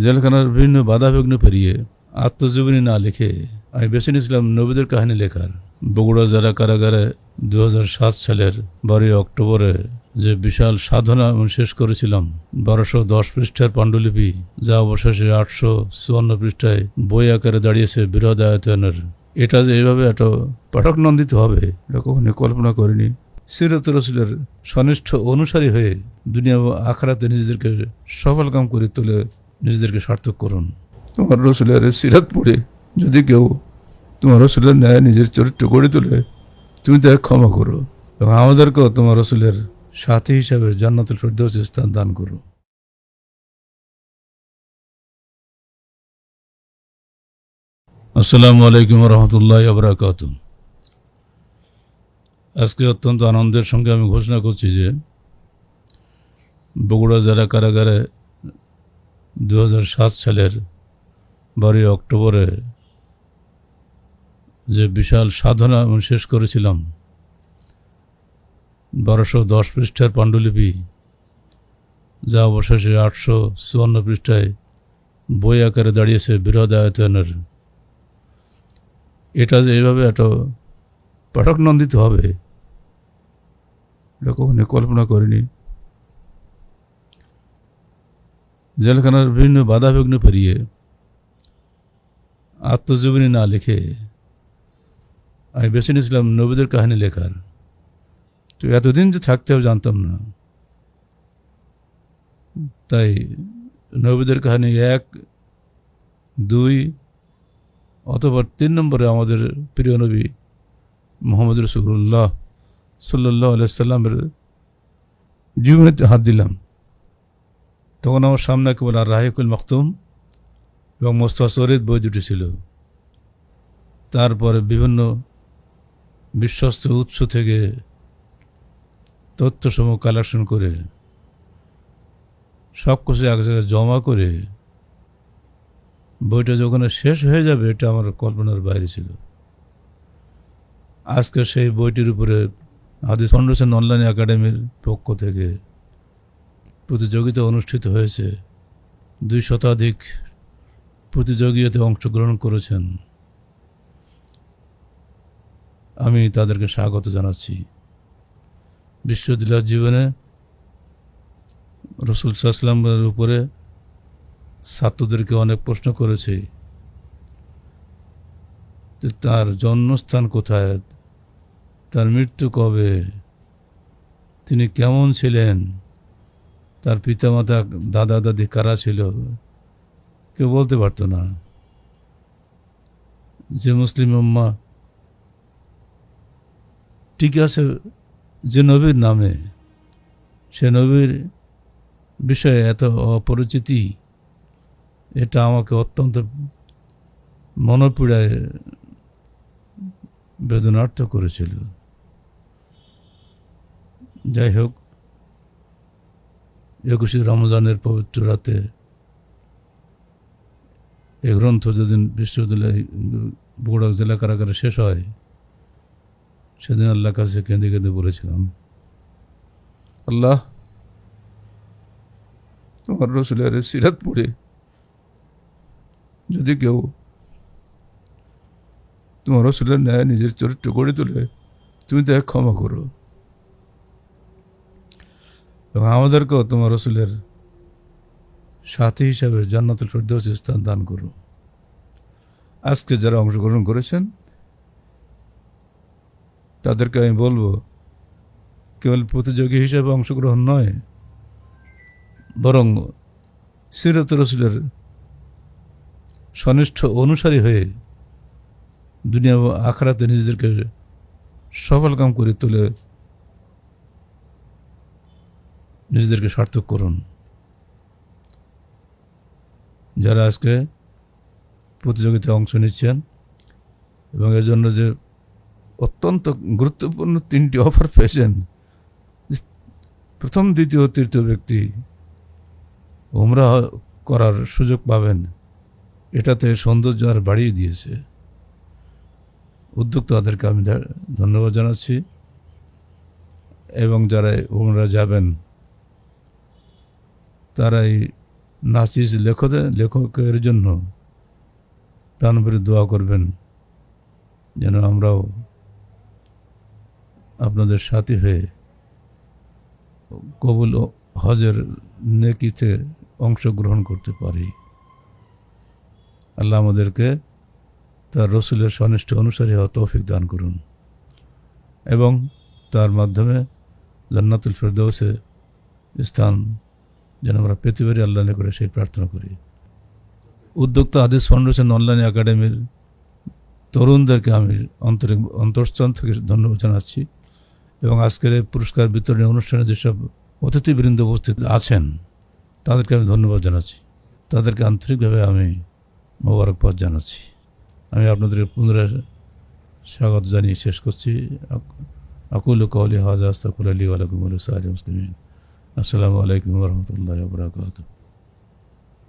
জেলখানার বিভিন্ন বাধাবিঘ্ন পেরিয়ে আত্মজীবনী না লিখে আমি বেছে নিয়েছিলাম নবীদের কাহিনী লেখার। বগুড়া জেলা কারাগারে 2007 সালের 12 অক্টোবরে যে বিশাল সাধনা আমি শেষ করেছিলাম, 1210 পৃষ্ঠার পাণ্ডুলিপি, যা অবশেষে 854 পৃষ্ঠায় বই আকারে দাঁড়িয়েছে বৃহৎ আয়তনের। এটা যে এইভাবে এত পাঠক নন্দিত হবে এটা কখনই কল্পনা করিনি। সিরাত রাসূলের সনিষ্ঠ অনুসারী হয়ে দুনিয়া ও আখিরাতে নিজেদেরকে সফলকাম করে তুলে নিজেদেরকে সার্থক করুন। তোমার রাসূলের সিরাত পড়ে যদি কেউ তোমার রাসূলের ন্যায় নিজের চরিত্র গড়ে তোলে, তুমি তাকে ক্ষমা করো এবং আমাদেরকেও তোমার রাসূলের সাথী হিসাবে জান্নাতুল ফেরদৌসে স্থান দান করো। আসসালামু আলাইকুম ওয়া রাহমাতুল্লাহি ওয়া বারাকাতুহু। আজকে অত্যন্ত আনন্দের সঙ্গে আমি ঘোষণা করছি যে বগুড়া জেলা কারাগারে 2007 সালের 12 অক্টোবরে যে বিশাল সাধনা আমি শেষ করেছিলাম, 1210 পৃষ্ঠার পাণ্ডুলিপি, যা অবশেষে 854 পৃষ্ঠায় বই আকারে দাঁড়িয়েছে বৃহৎ আয়তনের। এটা যে এইভাবে এত পাঠক নন্দিত হবে এটা কখনই কল্পনা করিনি। জেলখানার বিভিন্ন বাধাবিঘ্ন পেরিয়ে আত্মজীবনী না লিখে আমি বেছে নিয়েছিলাম নবীদের কাহিনী লেখার। তো এতদিন যে থাকতে হবে জানতাম না, তাই নবীদের কাহিনী 1, 2 অথবা 3 নম্বরে আমাদের প্রিয় নবী মুহাম্মদ রাসূলুল্লাহ সাল্লাল্লাহু আলাইহি সাল্লামের জীবনীতে হাত দিলাম। তখন আমার সামনে কেবল আর রাহিকুল মাকতুম এবং মোস্তফা শরীদ বই দুটি ছিল। তারপরে বিভিন্ন বিশ্বস্ত উৎস থেকে তথ্যসমূহ কালেকশন করে সব কিছু এক জায়গায় জমা করে বইটা যখন শেষ হয়ে যাবে এটা আমার কল্পনার বাইরে ছিল। আজকে সেই বইটির উপরে হাদিস ফাউন্ডেশন অনলাইন একাডেমির পক্ষ থেকে প্রতিযোগিতা অনুষ্ঠিত হয়েছে। 2 শতাধিক প্রতিযোগিতাতে অংশগ্রহণ করেছেন। আমি তাদেরকে স্বাগত জানাচ্ছি। বিশ্ববিদ্যালয় জীবনে রাসূল সাল্লাল্লাহু আলাইহি ওয়াসাল্লামের উপরে ছাত্রদেরকে অনেক প্রশ্ন করেছে যে তার জন্মস্থান কোথায়, তার মৃত্যু কবে, তিনি কেমন ছিলেন, তার পিতামাতা দাদা দাদি কারা ছিল, কেউ বলতে পারতো না। যে মুসলিম উম্মাহ ঠিক আছে যে নবীর নামে, সে নবীর বিষয়ে এত অপরিচিতি, এটা আমাকে অত্যন্ত মনোপীড়ায় বেদনার্থ করেছিল। যাই হোক, 21 রমজানের পবিত্র রাতে এই গ্রন্থ যেদিন বিশ্ববিদ্যালয় বগুড়া জেলা কারাগারে শেষ হয়, সেদিন আল্লাহর কাছে কেঁদে কেঁদে বলেছিলাম, আল্লাহ, তোমার রাসূলের সিরাত পড়ে যদি কেউ তোমার রাসূলের ন্যায় নিজের চরিত্র গড়ে তোলে, তুমি তাকে ক্ষমা করো এবং আমাদেরকেও তোমার রাসূলের সাথী হিসাবে জান্নাতুল ফেরদৌসে স্থান দান করো। আজকে যারা অংশগ্রহণ করেছেন তাদেরকে আমি বলবো, কেবল প্রতিযোগী হিসাবে অংশগ্রহণ নয়, বরং সিরাত রাসূলের সনিষ্ঠ অনুসারী হয়ে দুনিয়া ও আখিরাতে নিজেদেরকে সফলকাম করে তুলে নিজেদেরকে সার্থক করুন। যারা আজকে প্রতিযোগিতায় অংশ নিচ্ছেন এবং এর জন্য যে অত্যন্ত গুরুত্বপূর্ণ 3টি অফার পেয়েছেন, প্রথম, দ্বিতীয়, তৃতীয় ব্যক্তি উমরা করার সুযোগ পাবেন, এটাতে সৌন্দর্য আর বাড়িয়ে দিয়েছে। উদ্যোক্তাদেরকে আমি ধন্যবাদ জানাচ্ছি এবং যারা উমরা যাবেন তারাই নাচিস লেখকের জন্য প্রাণভরে দোয়া করবেন যেন আমরাও আপনাদের সাথী হয়ে কবুল হজের নেকিতে অংশগ্রহণ করতে পারি। আল্লাহ আমাদেরকে তার রসুলের সনিষ্ঠ অনুসারী হওয়া তৌফিক দান করুন এবং তার মাধ্যমে জান্নাতুল ফেরদৌসে স্থান যেন আমরা পেতে পারি, আল্লাহ নিকটে সেই প্রার্থনা করি। উদ্যোক্তা হাদিস ফাউন্ডেশন অনলাইন একাডেমির তরুণদেরকে আমি অন্তঃস্থল থেকে ধন্যবাদ জানাচ্ছি এবং আজকের এই পুরস্কার বিতরণী অনুষ্ঠানে যেসব অতিথিবৃন্দ উপস্থিত আছেন তাদেরকে আমি ধন্যবাদ জানাচ্ছি, তাদেরকে আন্তরিকভাবে আমি মোবারকবাদ জানাচ্ছি। আমি আপনাদের পুনরায় স্বাগত জানিয়ে শেষ করছি। আকুলু কওলি হাযা আস্তাগফিরুল্লাহ লি ওয়া লাকুম ওয়া লিসাইরিল মুসলিমিন। আসসালামু আলাইকুম ওয়া রাহমাতুল্লাহি ওয়া বারাকাতুহু।